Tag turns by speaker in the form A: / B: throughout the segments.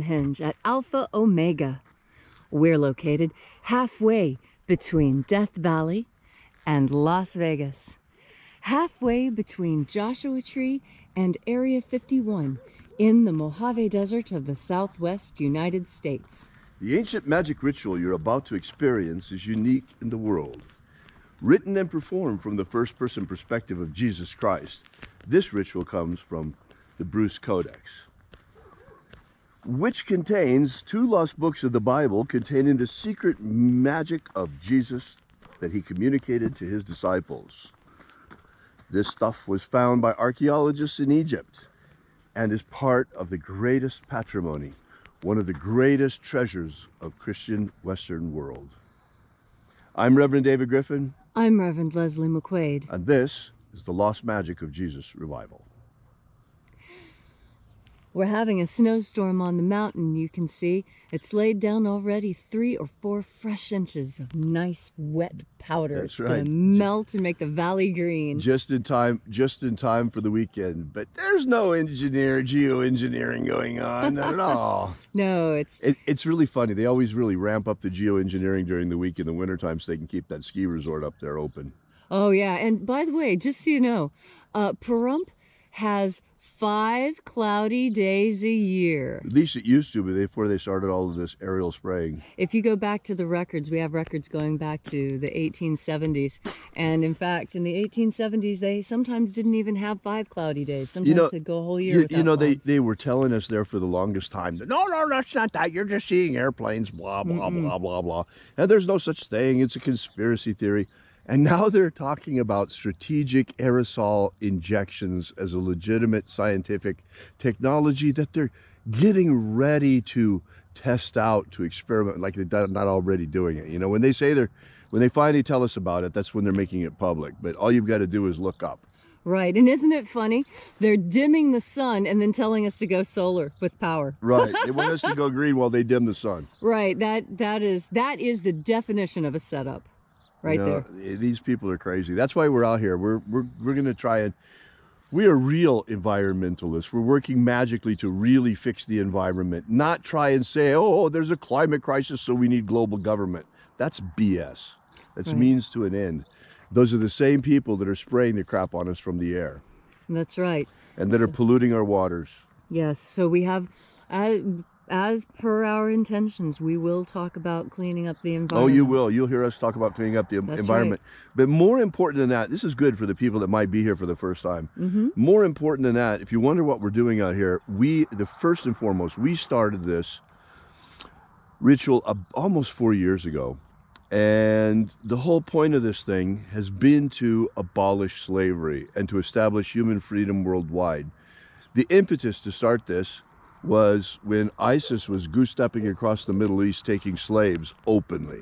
A: Hinge at Alpha Ωmega. We're located halfway between Death Valley and Las Vegas. Halfway between Joshua Tree and Area 51 in the Mojave Desert of the Southwest United States.
B: The ancient magic ritual you're about to experience is unique in the world. Written and performed from the first-person perspective of Jesus Christ, this ritual comes from the Bruce Codex, which contains 2 lost books of the Bible containing the secret magic of Jesus that he communicated to his disciples. This stuff was found by archaeologists in Egypt and is part of the greatest patrimony, one of the greatest treasures of Christian Western world. I'm Reverend David Griffin.
A: I'm Reverend Leslie McQuade.
B: And this is the Lost Magic of Jesus Revival.
A: We're having a snowstorm on the mountain, you can see. It's laid down already 3 or 4 fresh inches of nice wet powder.
B: That's
A: it's
B: right.
A: Gonna melt and make the valley green.
B: Just in time for the weekend. But there's no geoengineering going on, not at all.
A: No,
B: it's really funny. They always really ramp up the geoengineering during the week in the wintertime so they can keep that ski resort up there open.
A: Oh yeah, and by the way, just so you know, Pahrump has 5 cloudy days a year.
B: At least it used to be before they started all of this aerial spraying.
A: If you go back to the records, we have records going back to the 1870s. And in fact, in the 1870s, they sometimes didn't even have 5 cloudy days. Sometimes they'd go a whole year without clouds.
B: They were telling us there for the longest time that, no, that's not that. You're just seeing airplanes, blah, blah, blah, blah, blah. And there's no such thing. It's a conspiracy theory. And now they're talking about strategic aerosol injections as a legitimate scientific technology that they're getting ready to test out, to experiment, like they're not already doing it. You know, when they finally tell us about it, that's when they're making it public. But all you've got to do is look up. Right.
A: And isn't it funny? They're dimming the sun and then telling us to go solar with power.
B: Right. They want us to go green while they dim the sun.
A: Right. That is the definition of a setup. Right, you know,
B: there. These people are crazy. That's why we're out here. We're going to try and, we are real environmentalists. We're working magically to really fix the environment, not try and say, oh, there's a climate crisis, so we need global government. That's BS. That's
A: right.
B: Means to an end. Those are the same people that are spraying the crap on us from the air.
A: That's right.
B: And that are polluting our waters.
A: Yes. So we have, as per our intentions, we will talk about cleaning up the environment.
B: Oh, you will. You'll hear us talk about cleaning up the environment.
A: Right.
B: But more important than that, this is good for the people that might be here for the first time.
A: Mm-hmm.
B: More important than that, if you wonder what we're doing out here, first and foremost, we started this ritual almost 4 years ago. And the whole point of this thing has been to abolish slavery and to establish human freedom worldwide. The impetus to start this was when ISIS was goose-stepping across the Middle East taking slaves openly.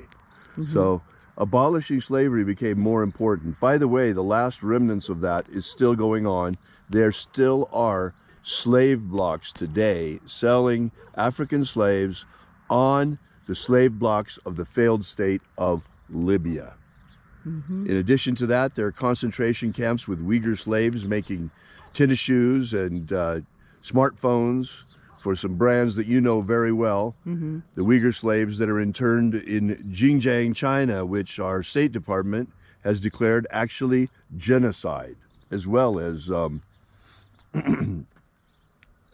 B: Mm-hmm. So abolishing slavery became more important. By the way, the last remnants of that is still going on. There still are slave blocks today selling African slaves on the slave blocks of the failed state of Libya. Mm-hmm. In addition to that, there are concentration camps with Uyghur slaves making tennis shoes and smartphones for some brands that you know very well. Mm-hmm. The Uyghur slaves that are interned in Xinjiang, China, which our State Department has declared actually genocide, as well as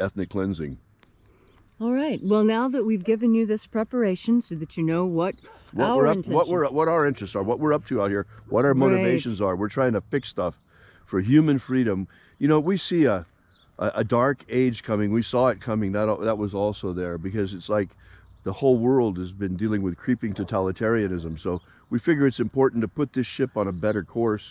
B: ethnic cleansing.
A: All right. Well, now that we've given you this preparation so that you know what our interests are, what we're up to out here, what our motivations are. We're trying to fix stuff for human freedom. You know, we see a dark age coming. We saw it coming. That was also there, because it's like the whole world has been dealing with creeping totalitarianism. So we figure it's important to put this ship on a better course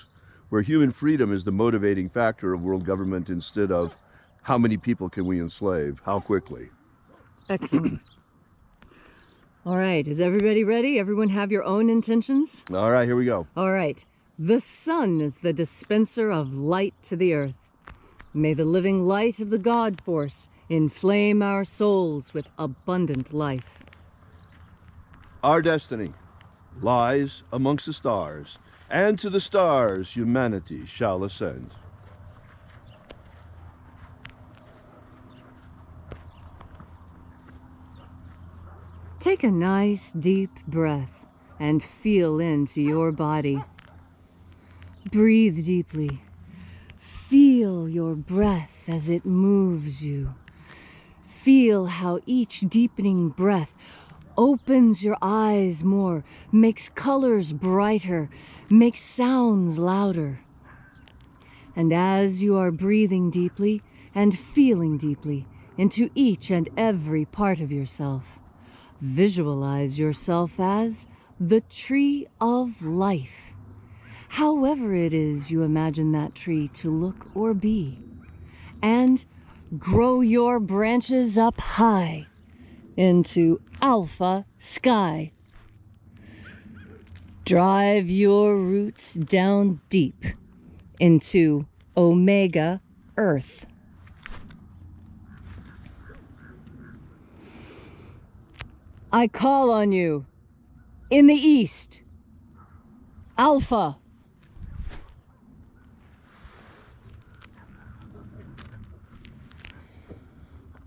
A: where human freedom is the motivating factor of world government instead of how many people can we enslave, how quickly. Excellent. All right. Is everybody ready? Everyone have your own intentions?
B: All right, here we go.
A: All right. The sun is the dispenser of light to the earth. May the living light of the God Force inflame our souls with abundant life.
B: Our destiny lies amongst the stars, and to the stars humanity shall ascend.
C: Take a nice deep breath and feel into your body. Breathe deeply. Feel your breath as it moves you. Feel how each deepening breath opens your eyes more, makes colors brighter, makes sounds louder. And as you are breathing deeply and feeling deeply into each and every part of yourself, visualize yourself as the tree of life. However it is you imagine that tree to look or be. And grow your branches up high into Alpha Sky. Drive your roots down deep into Omega Earth. I call on you in the east, Alpha.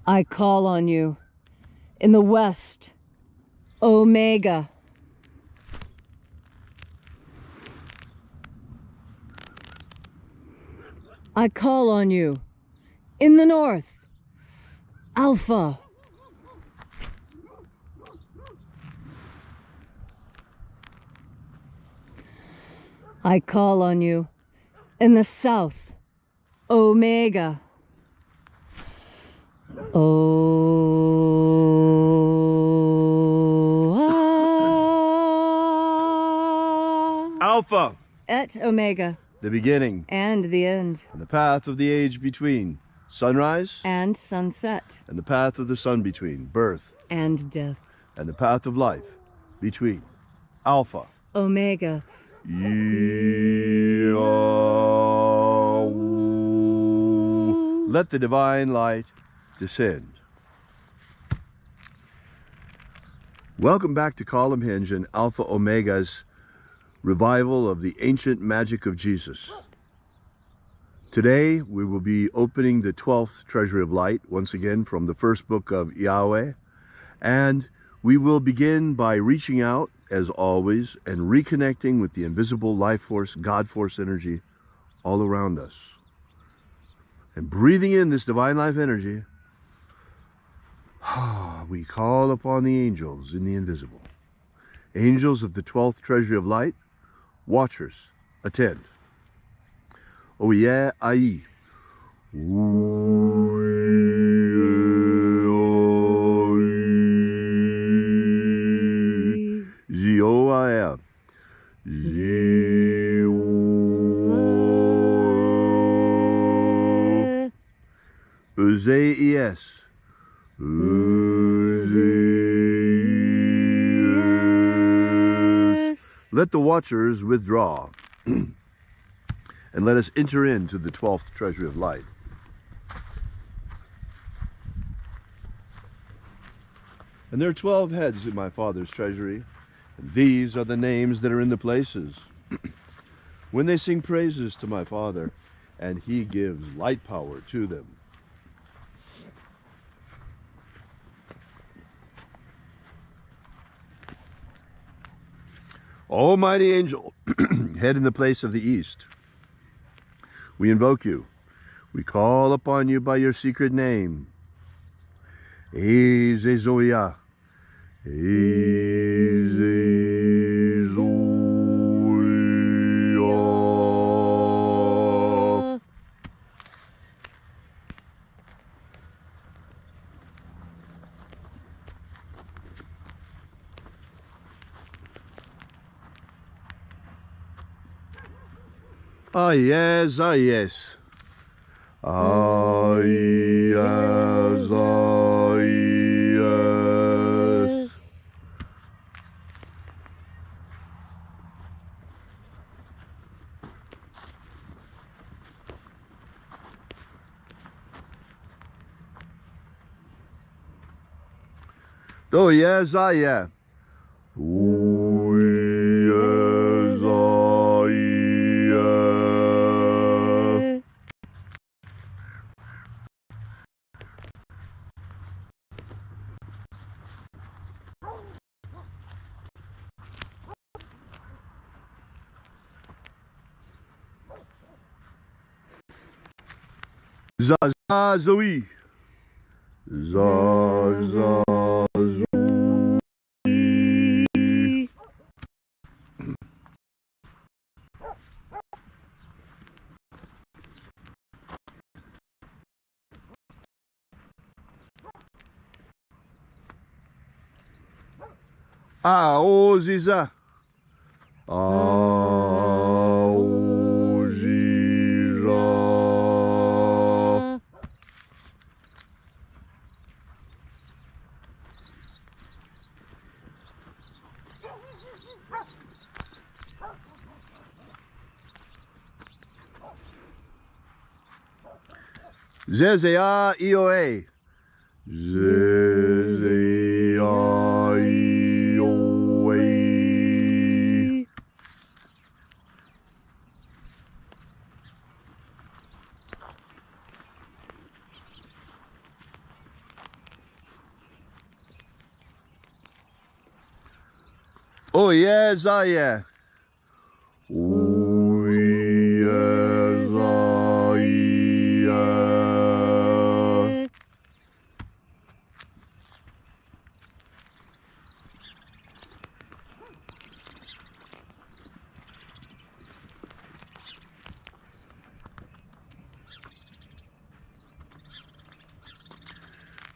C: I call on you in the west, Omega. I call on you in the north, Alpha. I call on you in the south, Omega.
B: Alpha.
C: Et Omega.
B: The beginning.
C: And the end.
B: And the path of the age between. Sunrise.
C: And sunset.
B: And the path of the sun between. Birth.
C: And death.
B: And the path of life between. Alpha.
C: Omega.
B: Let the divine light descend. Welcome back to Column Hinge and Alpha Omega's revival of the ancient magic of Jesus. Today we will be opening the 12th Treasury of Light, once again from the first book of Yahweh, and we will begin by reaching out, as always, and reconnecting with the invisible life force, God force energy all around us. And breathing in this divine life energy, we call upon the angels in the invisible. Angels of the 12th Treasury of Light, watchers, attend. Oh yeah, aye. Zioa. Uzais. Let the watchers withdraw, and let us enter into the 12th Treasury of Light. And there are 12 heads in my Father's treasury, and these are the names that are in the places. When they sing praises to my Father, and he gives light power to them. Almighty angel, head in the place of the east, we invoke you. We call upon you by your secret name. Ezezoya. Ezezoya. Ah yes, ah yes. Ah yes, ah yes. Oh yes, ah yeah. Oh yes, ah yeah. Zazazoe. Zazazoe. Aoziza. Aoziza. Zezea ioe. Zezea ioe. Oh yes, I yeah. Oh yes, I yeah.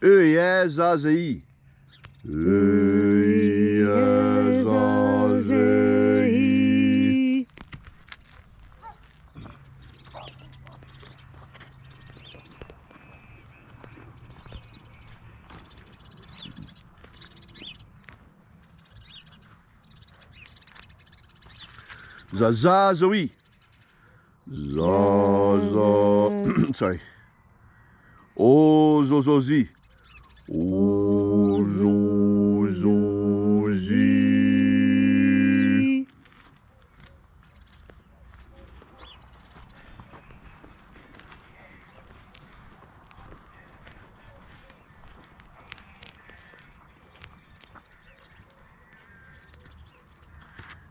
B: Oh yes, I see. Zazazoe. Zaza. Sorry. Ozozozi. Ozozozi.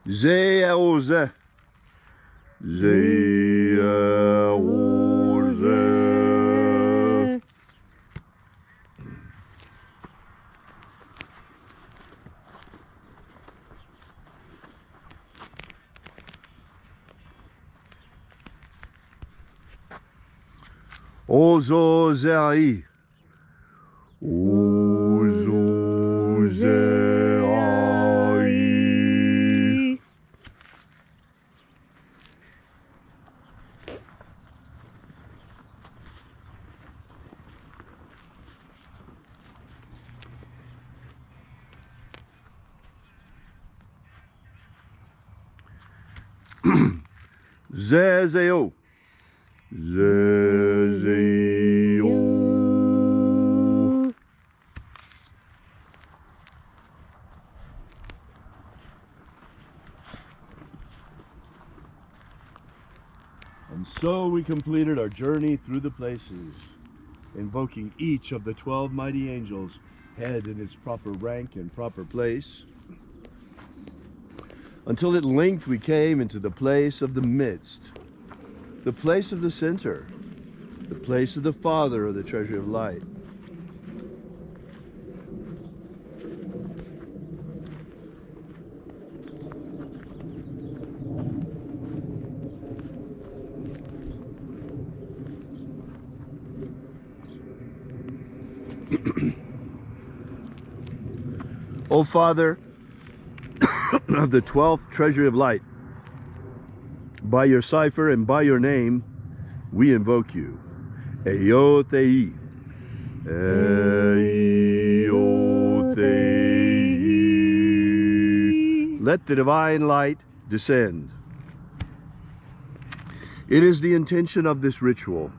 B: Zeaoze. Zeaoze. Ozozei. Ozozei. Zezeo. Zezeo. And so we completed our journey through the places, invoking each of the 12 mighty angels, head in its proper rank and proper place, until at length we came into the place of the midst, the place of the center, the place of the Father of the treasury of light. O Father of the 12th treasury of light, by your cipher and by your name, we invoke you. Eyothei. Eyothei. Let the divine light descend. It is the intention of this ritual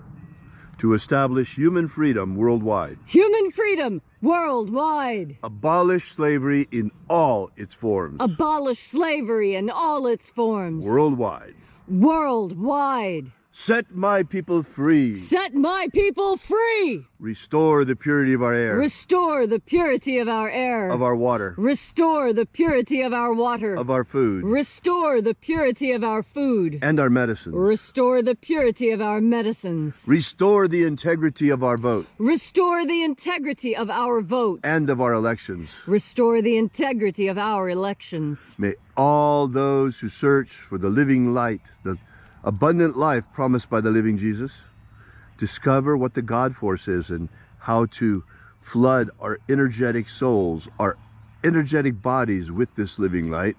B: to establish human freedom worldwide.
C: Human freedom worldwide.
B: Abolish slavery in all its forms.
C: Abolish slavery in all its forms.
B: Worldwide.
C: Worldwide.
B: Set my people free.
C: Set my people free.
B: Restore the purity of our air.
C: Restore the purity of our air.
B: Of our water.
C: Restore the purity of our water.
B: Of our food.
C: Restore the purity of our food.
B: And our medicines.
C: Restore the purity of our medicines.
B: Restore the integrity of our vote.
C: Restore the integrity of our vote.
B: And of our elections.
C: Restore the integrity of our elections.
B: May all those who search for the living light, the abundant life promised by the living Jesus, discover what the God force is and how to flood our energetic souls, our energetic bodies with this living light.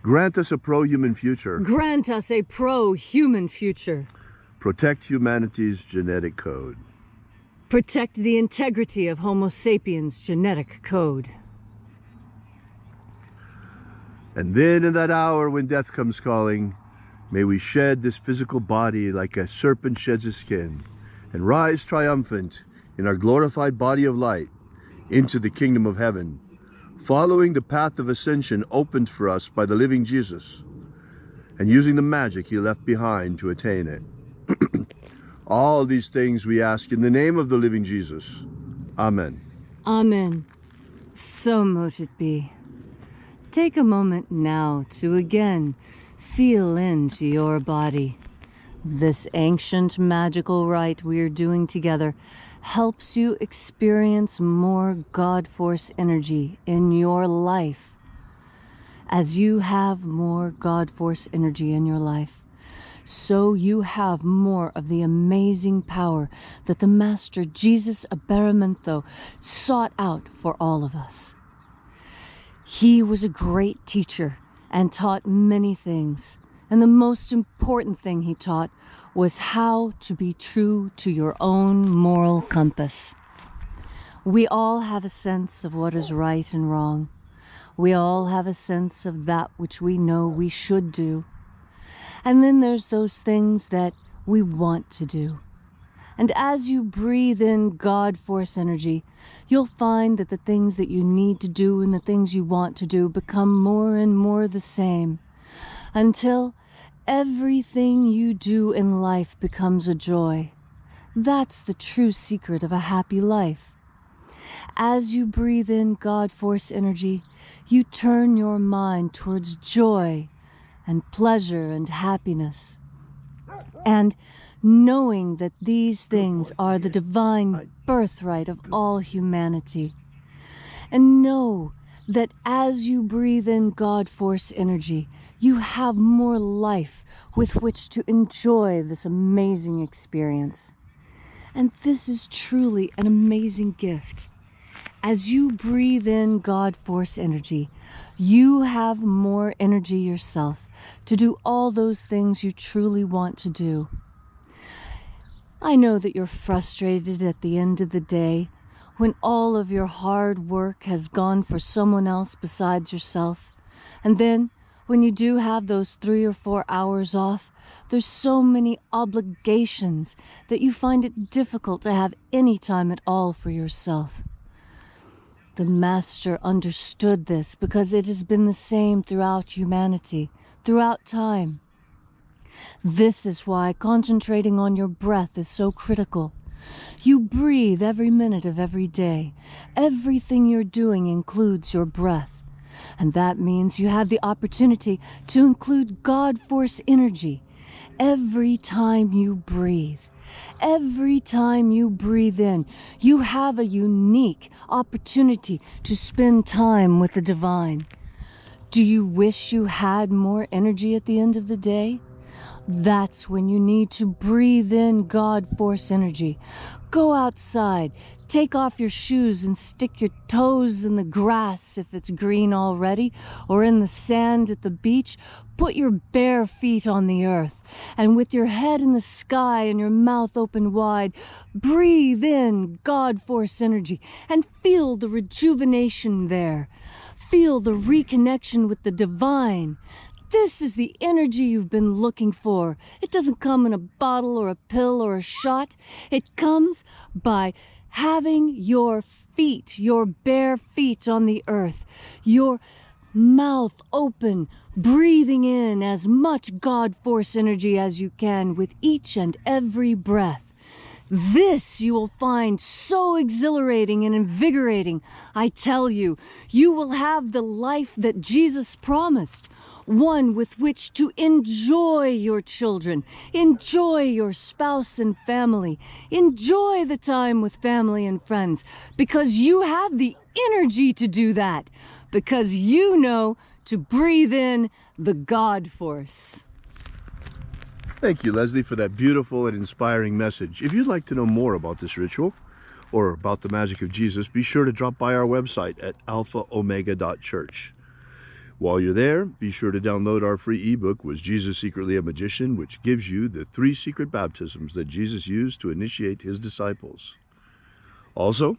B: Grant us a pro-human future.
C: Grant us a pro-human future.
B: Protect humanity's genetic code.
C: Protect the integrity of Homo sapiens' genetic code.
B: And then in that hour when death comes calling, may we shed this physical body like a serpent sheds his skin, and rise triumphant in our glorified body of light into the kingdom of heaven, following the path of ascension opened for us by the living Jesus, and using the magic he left behind to attain it. All these things we ask in the name of the living Jesus. Amen.
C: Amen. So mote it be. Take a moment now to again feel into your body. This ancient magical rite we are doing together helps you experience more God Force energy in your life. As you have more God Force energy in your life, so you have more of the amazing power that the Master Jesus Aberamento sought out for all of us. He was a great teacher and taught many things, and the most important thing he taught was how to be true to your own moral compass. We all have a sense of what is right and wrong. We all have a sense of that which we know we should do. And then there's those things that we want to do. And as you breathe in God Force energy, you'll find that the things that you need to do and the things you want to do become more and more the same, until everything you do in life becomes a joy. That's the true secret of a happy life. As you breathe in God Force energy, you turn your mind towards joy and pleasure and happiness. And knowing that these things are the divine birthright of all humanity. And know that as you breathe in God Force energy, you have more life with which to enjoy this amazing experience. And this is truly an amazing gift. As you breathe in God Force energy, you have more energy yourself to do all those things you truly want to do. I know that you're frustrated at the end of the day when all of your hard work has gone for someone else besides yourself. And then when you do have those 3 or 4 hours off, there's so many obligations that you find it difficult to have any time at all for yourself. The Master understood this because it has been the same throughout humanity, throughout time. This is why concentrating on your breath is so critical. You breathe every minute of every day. Everything you're doing includes your breath. And that means you have the opportunity to include God Force energy every time you breathe. Every time you breathe in, you have a unique opportunity to spend time with the divine. Do you wish you had more energy at the end of the day? That's when you need to breathe in God Force energy. Go outside, take off your shoes and stick your toes in the grass if it's green already, or in the sand at the beach. Put your bare feet on the earth, and with your head in the sky and your mouth open wide, breathe in God Force energy and feel the rejuvenation there. Feel the reconnection with the divine. This is the energy you've been looking for. It doesn't come in a bottle or a pill or a shot. It comes by having your feet, your bare feet on the earth, your mouth open, breathing in as much God Force energy as you can with each and every breath. This you will find so exhilarating and invigorating. I tell you, you will have the life that Jesus promised, one with which to enjoy your children, enjoy your spouse and family, enjoy the time with family and friends, because you have the energy to do that, because you know to breathe in the God Force.
B: Thank you, Leslie, for that beautiful and inspiring message. If you'd like to know more about this ritual or about the magic of Jesus, be sure to drop by our website at alphaomega.church. While you're there, be sure to download our free ebook, Was Jesus Secretly a Magician?, which gives you the 3 secret baptisms that Jesus used to initiate his disciples. Also,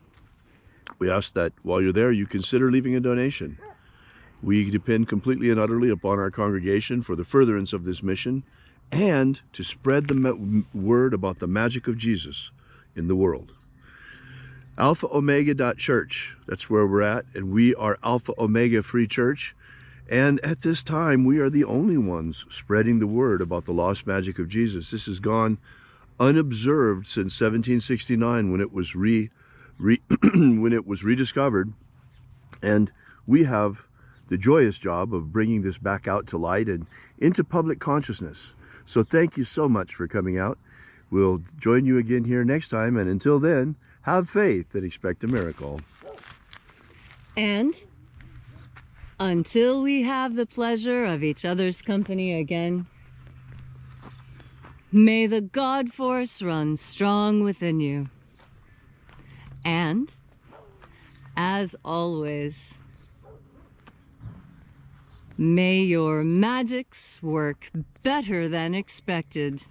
B: we ask that while you're there, you consider leaving a donation. We depend completely and utterly upon our congregation for the furtherance of this mission and to spread the word about the magic of Jesus in the world. AlphaOmega.church, that's where we're at, and we are Alpha Omega Free Church. And at this time, we are the only ones spreading the word about the lost magic of Jesus. This has gone unobserved since 1769 when it was when it was rediscovered. And we have the joyous job of bringing this back out to light and into public consciousness. So thank you so much for coming out. We'll join you again here next time. And until then, have faith and expect a miracle.
C: And until we have the pleasure of each other's company again, may the God Force run strong within you. And, as always, may your magics work better than expected.